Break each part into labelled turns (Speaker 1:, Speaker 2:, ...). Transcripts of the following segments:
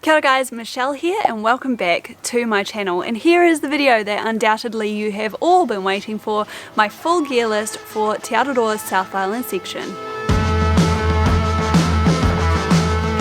Speaker 1: Kia ora guys, Michelle here and welcome back to my channel, and here is the video that undoubtedly you have all been waiting for, my full gear list for Te Araroa's South Island section.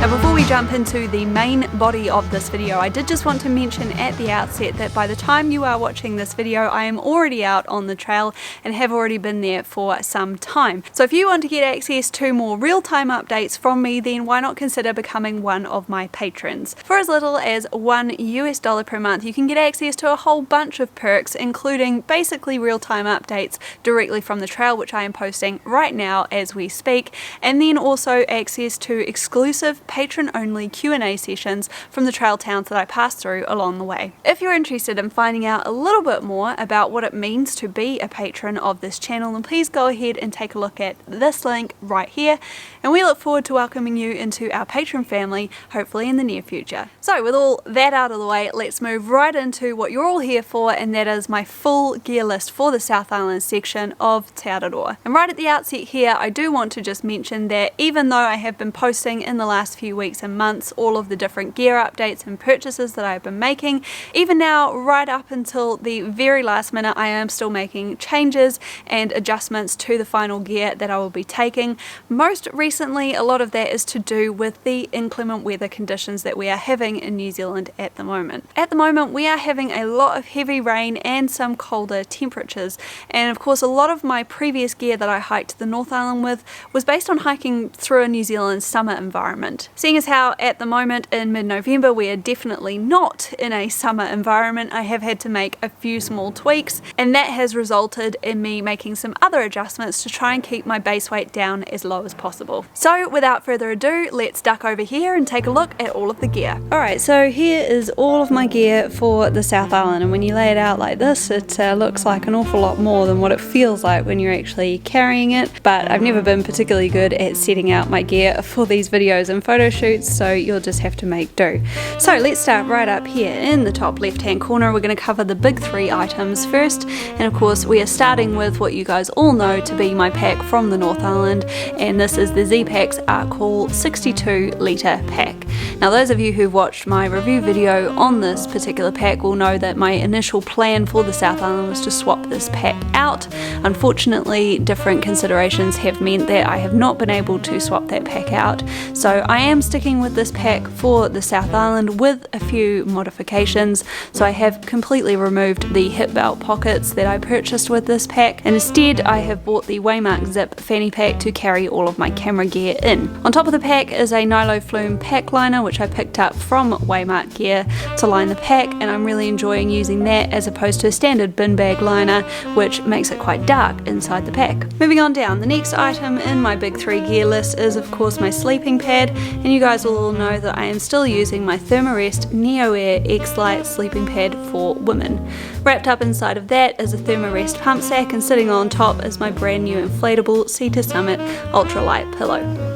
Speaker 1: Now before we jump into the main body of this video, I did just want to mention at the outset that by the time you are watching this video, I am already out on the trail and have already been there for some time. So if you want to get access to more real-time updates from me, then why not consider becoming one of my patrons. For as little as $1 per month, you can get access to a whole bunch of perks, including basically real-time updates directly from the trail, which I am posting right now as we speak, and then also access to exclusive patron-only Q&A sessions from the trail towns that I pass through along the way. If you're interested in finding out a little bit more about what it means to be a patron of this channel, then please go ahead and take a look at this link right here, and we look forward to welcoming you into our patron family, hopefully in the near future. So with all that out of the way, let's move right into what you're all here for, and that is my full gear list for the South Island section of Te Araroa. And right at the outset here, I do want to just mention that even though I have been posting in the last few weeks and months all of the different gear updates and purchases that I've been making, even now right up until the very last minute, I am still making changes and adjustments to the final gear that I will be taking. Most recently, a lot of that is to do with the inclement weather conditions that we are having in New Zealand at the moment. At the moment, we are having a lot of heavy rain and some colder temperatures, and of course a lot of my previous gear that I hiked the North Island with was based on hiking through a New Zealand summer environment. Seeing as how at the moment in mid-November we are definitely not in a summer environment, I have had to make a few small tweaks, and that has resulted in me making some other adjustments to try and keep my base weight down as low as possible. So without further ado, let's duck over here and take a look at all of the gear. Alright, so here is all of my gear for the South Island, and when you lay it out like this, it looks like an awful lot more than what it feels like when you're actually carrying it, but I've never been particularly good at setting out my gear for these videos and photo shoots, so you'll just have to make do. So let's start right up here in the top left hand corner. We're going to cover the big three items first, and of course we are starting with what you guys all know to be my pack from the North Island, and this is the Z-Pack's Arcall 62 litre pack. Now those of you who've watched my review video on this particular pack will know that my initial plan for the South Island was to swap this pack out. Unfortunately, different considerations have meant that I have not been able to swap that pack out, so I am sticking with this pack for the South Island with a few modifications. So I have completely removed the hip belt pockets that I purchased with this pack, and instead I have bought the Waymark Zip fanny pack to carry all of my camera gear in. On top of the pack is a Nilo Flume pack liner, which I picked up from Waymark Gear to line the pack, and I'm really enjoying using that as opposed to a standard bin bag liner, which makes it quite dark inside the pack. Moving on down, the next item in my big three gear list is of course my sleeping pad, and you guys will all know that I am still using my Thermarest Neo Air X-Lite sleeping pad for women. Wrapped up inside of that is a Thermarest pump sack, and sitting on top is my brand new inflatable Sea to Summit ultralight pillow.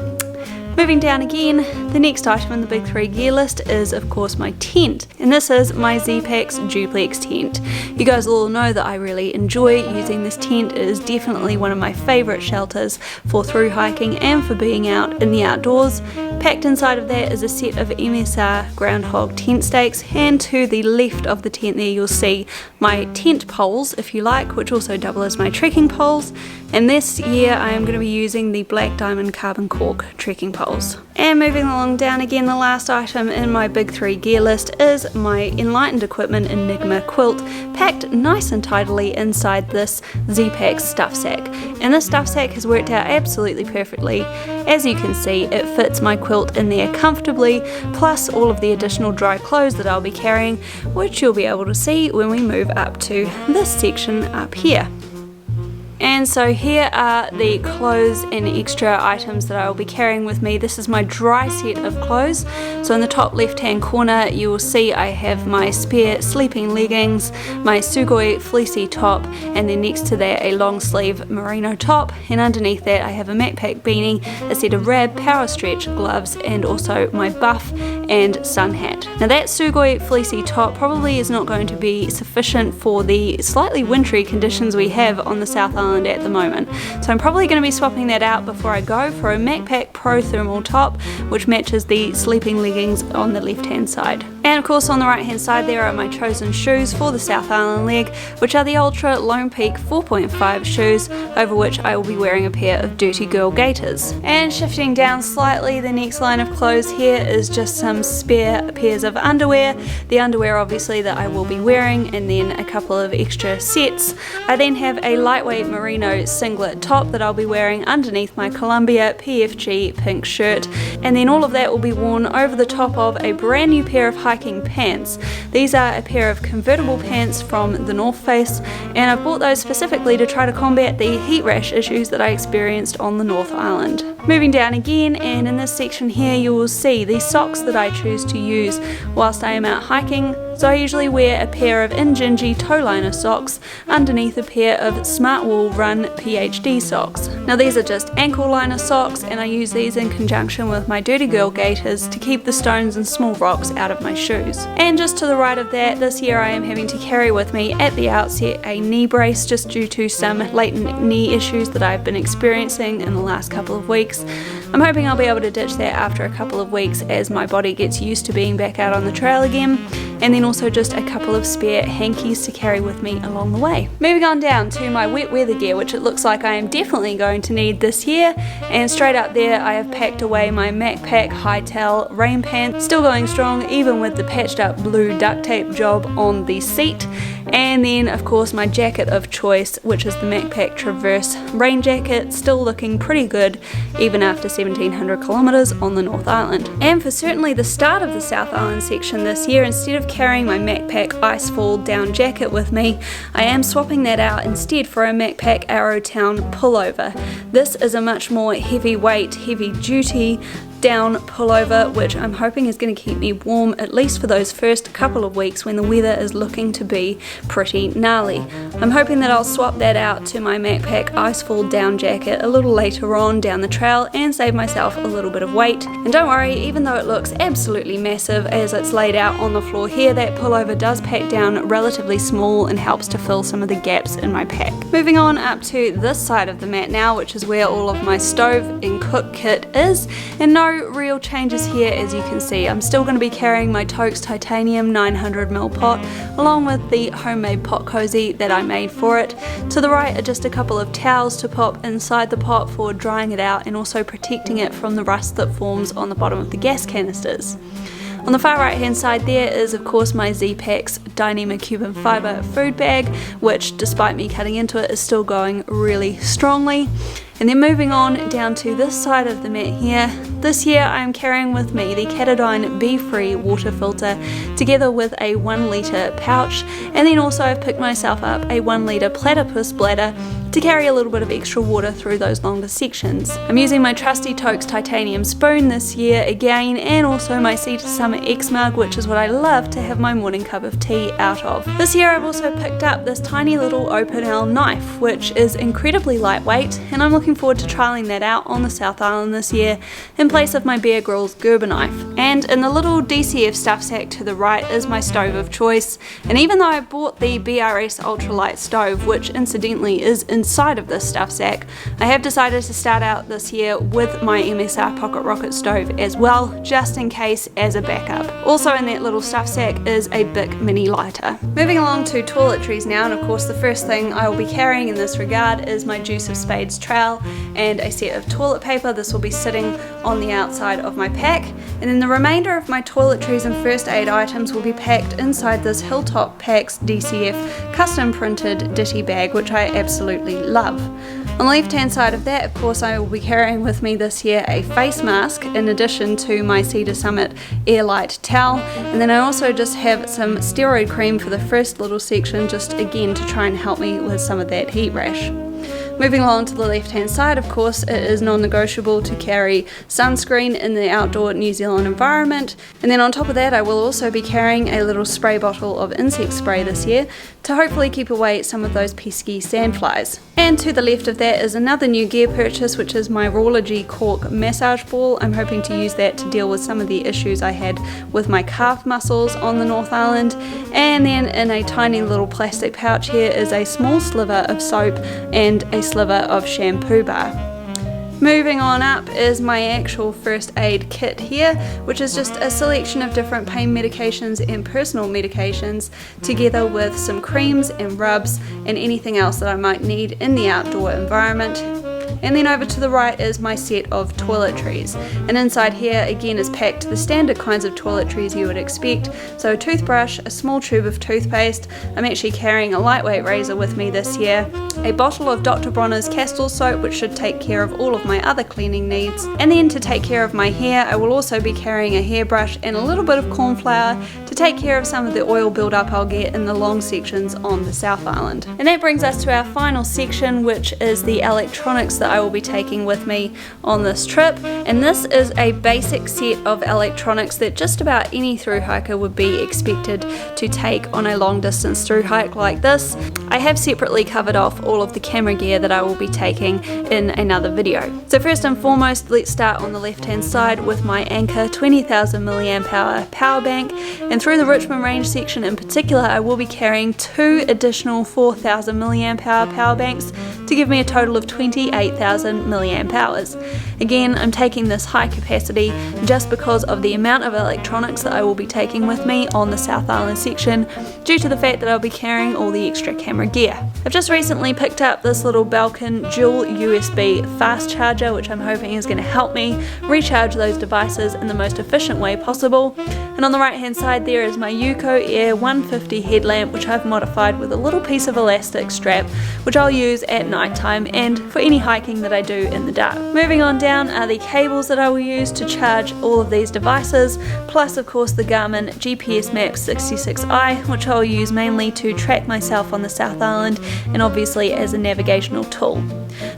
Speaker 1: Moving down again, the next item in the big three gear list is of course my tent, and this is my Z-Pack's duplex tent. You guys all know that I really enjoy using this tent. It is definitely one of my favourite shelters for through hiking and for being out in the outdoors. Packed inside of that is a set of MSR groundhog tent stakes, and to the left of the tent there you'll see my tent poles, if you like, which also double as my trekking poles, and this year I am going to be using the Black Diamond carbon cork trekking poles. And moving along down again, the last item in my big three gear list is my Enlightened Equipment Enigma quilt, packed nice and tidily inside this Z-Pack stuff sack. And this stuff sack has worked out absolutely perfectly. As you can see, it fits my quilt in there comfortably, plus all of the additional dry clothes that I'll be carrying, which you'll be able to see when we move up to this section up here. And so here are the clothes and extra items that I will be carrying with me. This is my dry set of clothes. So in the top left hand corner you will see I have my spare sleeping leggings, my Sugoi fleecy top, and then next to that a long sleeve merino top, and underneath that I have a MacPack beanie, a set of Rab power stretch gloves, and also my buff and sun hat. Now that Sugoi fleecy top probably is not going to be sufficient for the slightly wintry conditions we have on the South Island Island at the moment. So I'm probably going to be swapping that out before I go for a MacPack Pro thermal top, which matches the sleeping leggings on the left hand side. And of course on the right hand side there are my chosen shoes for the South Island leg, which are the Ultra Lone Peak 4.5 shoes, over which I will be wearing a pair of Dirty Girl gaiters. And shifting down slightly, the next line of clothes here is just some spare pairs of underwear. The underwear obviously that I will be wearing, and then a couple of extra sets. I then have a lightweight merino singlet top that I'll be wearing underneath my Columbia PFG pink shirt, and then all of that will be worn over the top of a brand new pair of hiking pants. These are a pair of convertible pants from the North Face, and I bought those specifically to try to combat the heat rash issues that I experienced on the North Island. Moving down again, and in this section here you will see the socks that I choose to use whilst I am out hiking. So I usually wear a pair of Injinji toe liner socks underneath a pair of Smart Wool Run PhD socks. Now these are just ankle liner socks, and I use these in conjunction with my Dirty Girl gaiters to keep the stones and small rocks out of my shoes. And just to the right of that, this year I am having to carry with me at the outset a knee brace just due to some latent knee issues that I've been experiencing in the last couple of weeks. I'm hoping I'll be able to ditch that after a couple of weeks as my body gets used to being back out on the trail again, and then also just a couple of spare hankies to carry with me along the way. Moving on down to my wet weather gear, which it looks like I am definitely going to need this year, and straight up there I have packed away my MacPack Hightail rain pants, still going strong even with the patched up blue duct tape job on the seat, and then of course my jacket of choice, which is the MacPack Traverse rain jacket, still looking pretty good even after 1700 kilometers on the North Island. And for certainly the start of the South Island section this year, instead of carrying my MacPack Icefall down jacket with me, I am swapping that out instead for a MacPack Arrowtown pullover. This is a much more heavyweight, heavy duty down pullover, which I'm hoping is going to keep me warm at least for those first couple of weeks when the weather is looking to be pretty gnarly. I'm hoping that I'll swap that out to my MacPack Icefall down jacket a little later on down the trail and save myself a little bit of weight. And don't worry, even though it looks absolutely massive as it's laid out on the floor here, that pullover does pack down relatively small and helps to fill some of the gaps in my pack. Moving on up to this side of the mat now, which is where all of my stove and cook kit is, and no real changes here as you can see. I'm still going to be carrying my Toaks Titanium 900ml pot along with the homemade pot cozy that I made for it. To the right are just a couple of towels to pop inside the pot for drying it out and also protecting it from the rust that forms on the bottom of the gas canisters. On the far right hand side there is of course my Z-Packs Dyneema Cuban Fibre food bag, which despite me cutting into it is still going really strongly. And then moving on down to this side of the mat here, this year I am carrying with me the Katadyn Be Free water filter together with a 1 litre pouch, and then also I've picked myself up a 1 litre platypus bladder to carry a little bit of extra water through those longer sections. I'm using my trusty Toaks titanium spoon this year again, and also my Sea to Summer X mug, which is what I love to have my morning cup of tea out of. This year I've also picked up this tiny little open L knife, which is incredibly lightweight, and I'm looking forward to trialling that out on the South Island this year in place of my Bear Grylls Gerber knife. And in the little DCF stuff sack to the right is my stove of choice, and even though I bought the BRS ultralight stove, which incidentally is inside of this stuff sack, I have decided to start out this year with my MSR Pocket Rocket stove as well, just in case as a backup. Also in that little stuff sack is a Bic mini lighter. Moving along to toiletries now, and of course the first thing I will be carrying in this regard is my Juice of Spades trowel and a set of toilet paper. This will be sitting on the outside of my pack, and then the remainder of my toiletries and first aid items will be packed inside this Hilltop Packs DCF custom printed ditty bag, which I absolutely love. On the left hand side of that, of course, I will be carrying with me this year a face mask in addition to my Cedar Summit Airlight towel, and then I also just have some steroid cream for the first little section, just again to try and help me with some of that heat rash. Moving along to the left hand side, of course, it is non-negotiable to carry sunscreen in the outdoor New Zealand environment, and then on top of that I will also be carrying a little spray bottle of insect spray this year to hopefully keep away some of those pesky sandflies. And to the left of that is another new gear purchase, which is my Rawlogy cork massage ball. I'm hoping to use that to deal with some of the issues I had with my calf muscles on the North Island. And then in a tiny little plastic pouch here is a small sliver of soap and a sliver of shampoo bar. Moving on up is my actual first aid kit here, which is just a selection of different pain medications and personal medications, together with some creams and rubs and anything else that I might need in the outdoor environment. And then over to the right is my set of toiletries, and inside here again is packed the standard kinds of toiletries you would expect. So a toothbrush, a small tube of toothpaste, I'm actually carrying a lightweight razor with me this year, a bottle of Dr. Bronner's Castor soap, which should take care of all of my other cleaning needs, and then to take care of my hair I will also be carrying a hairbrush and a little bit of corn flour to take care of some of the oil buildup I'll get in the long sections on the South Island. And that brings us to our final section, which is the electronics that I will be taking with me on this trip. And this is a basic set of electronics that just about any thru hiker would be expected to take on a long distance thru hike like this. I have separately covered off all of the camera gear that I will be taking in another video. So first and foremost, let's start on the left hand side with my Anker 20,000 mAh power bank, and through the Richmond range section in particular I will be carrying 2 additional 4,000 mAh power banks to give me a total of 28,000 mAh. Again, I'm taking this high capacity just because of the amount of electronics that I will be taking with me on the South Island section, due to the fact that I'll be carrying all the extra camera gear. I've just recently picked up this little Belkin dual USB fast charger, which I'm hoping is going to help me recharge those devices in the most efficient way possible. And on the right hand side there is my Yuko Air 150 headlamp, which I've modified with a little piece of elastic strap, which I'll use at night time and for any hiking that I do in the dark. Moving on down are the cables that I will use to charge all of these devices, plus of course the Garmin GPS Max 66i, which I'll use mainly to track myself on the South Island and obviously as a navigational tool.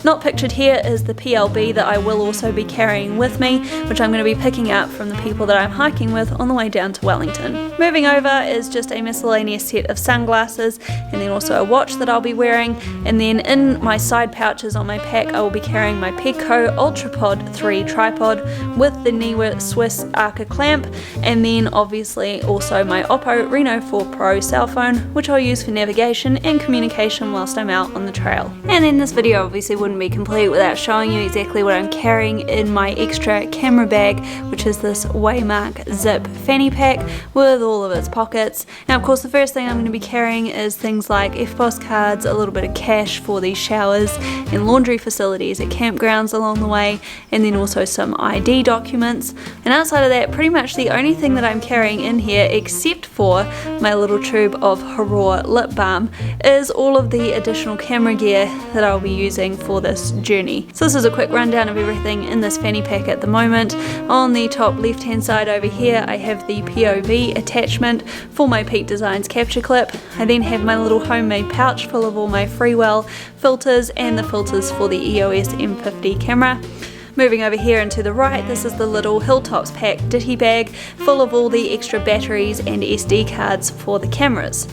Speaker 1: Not pictured here is the PLB that I will also be carrying with me, which I'm going to be picking up from the people that I'm hiking with on the way down to Wellington. Moving over is just a miscellaneous set of sunglasses, and then also a watch that I'll be wearing, and then in my side pouches on my pack I will be carrying my Pedco UltraPod 3 tripod with the Niwa Swiss Arca clamp, and then obviously also my Oppo Reno 4 Pro cell phone, which I'll use for navigation and communication whilst I'm out on the trail. And then this video obviously wouldn't be complete without showing you exactly what I'm carrying in my extra camera bag, which is this Waymark zip fanny pack with all of its pockets. Now of course the first thing I'm going to be carrying is things like FPOS cards, a little bit of cash for these showers and laundry facilities at campgrounds along the way, and then also some ID documents. And outside of that, pretty much the only thing that I'm carrying in here, except for my little tube of Araroa lip balm, is all of the additional camera gear that I'll be using for this journey. So this is a quick rundown of everything in this fanny pack at the moment. On the top left hand side over here I have the POV attachment for my Peak Designs capture clip. I then have my little homemade pouch full of all my Freewell filters and the filters for the EOS M50 camera. Moving over here and to the right, this is the little Hilltops pack ditty bag full of all the extra batteries and SD cards for the cameras.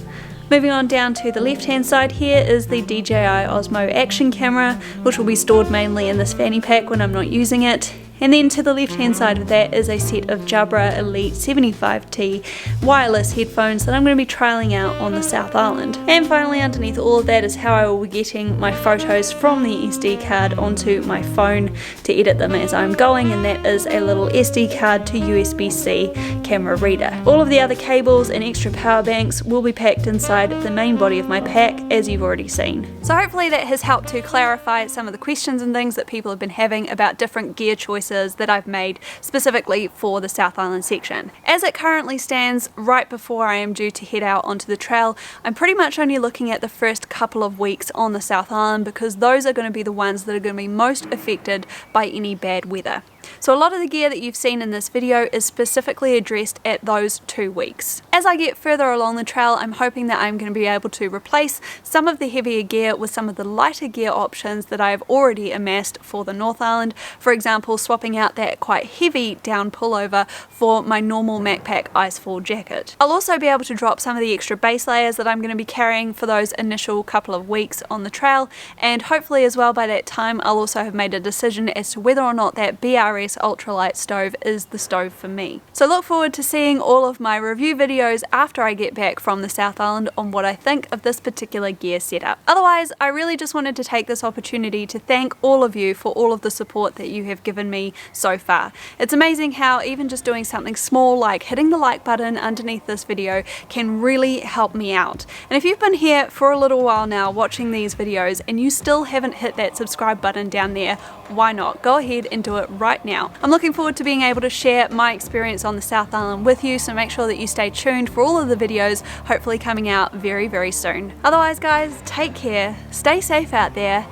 Speaker 1: Moving on down to the left hand side here is the DJI Osmo Action camera, which will be stored mainly in this fanny pack when I'm not using it. And then to the left hand side of that is a set of Jabra Elite 75T wireless headphones that I'm going to be trialling out on the South Island. And finally underneath all of that is how I will be getting my photos from the SD card onto my phone to edit them as I'm going, and that is a little SD card to USB-C camera reader. All of the other cables and extra power banks will be packed inside the main body of my pack, as you've already seen. So hopefully that has helped to clarify some of the questions and things that people have been having about different gear choices that I've made specifically for the South Island section. As it currently stands, right before I am due to head out onto the trail, I'm pretty much only looking at the first couple of weeks on the South Island, because those are going to be the ones that are going to be most affected by any bad weather. So a lot of the gear that you've seen in this video is specifically addressed at those 2 weeks. As I get further along the trail, I'm hoping that I'm going to be able to replace some of the heavier gear with some of the lighter gear options that I have already amassed for the North Island. For example, swapping out that quite heavy down pullover for my normal MacPack Icefall jacket. I'll also be able to drop some of the extra base layers that I'm going to be carrying for those initial couple of weeks on the trail, and hopefully as well by that time I'll also have made a decision as to whether or not that BRS base ultralight stove is the stove for me. So look forward to seeing all of my review videos after I get back from the South Island on what I think of this particular gear setup. Otherwise, I really just wanted to take this opportunity to thank all of you for all of the support that you have given me so far. It's amazing how even just doing something small like hitting the like button underneath this video can really help me out. And if you've been here for a little while now watching these videos and you still haven't hit that subscribe button down there, why not? Go ahead and do it right now. I'm looking forward to being able to share my experience on the South Island with you, so make sure that you stay tuned for all of the videos, hopefully coming out very, very soon. Otherwise guys, take care, stay safe out there,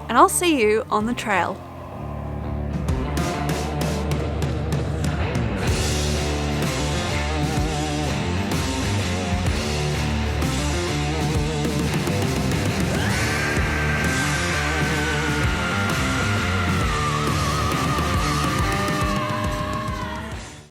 Speaker 1: and I'll see you on the trail.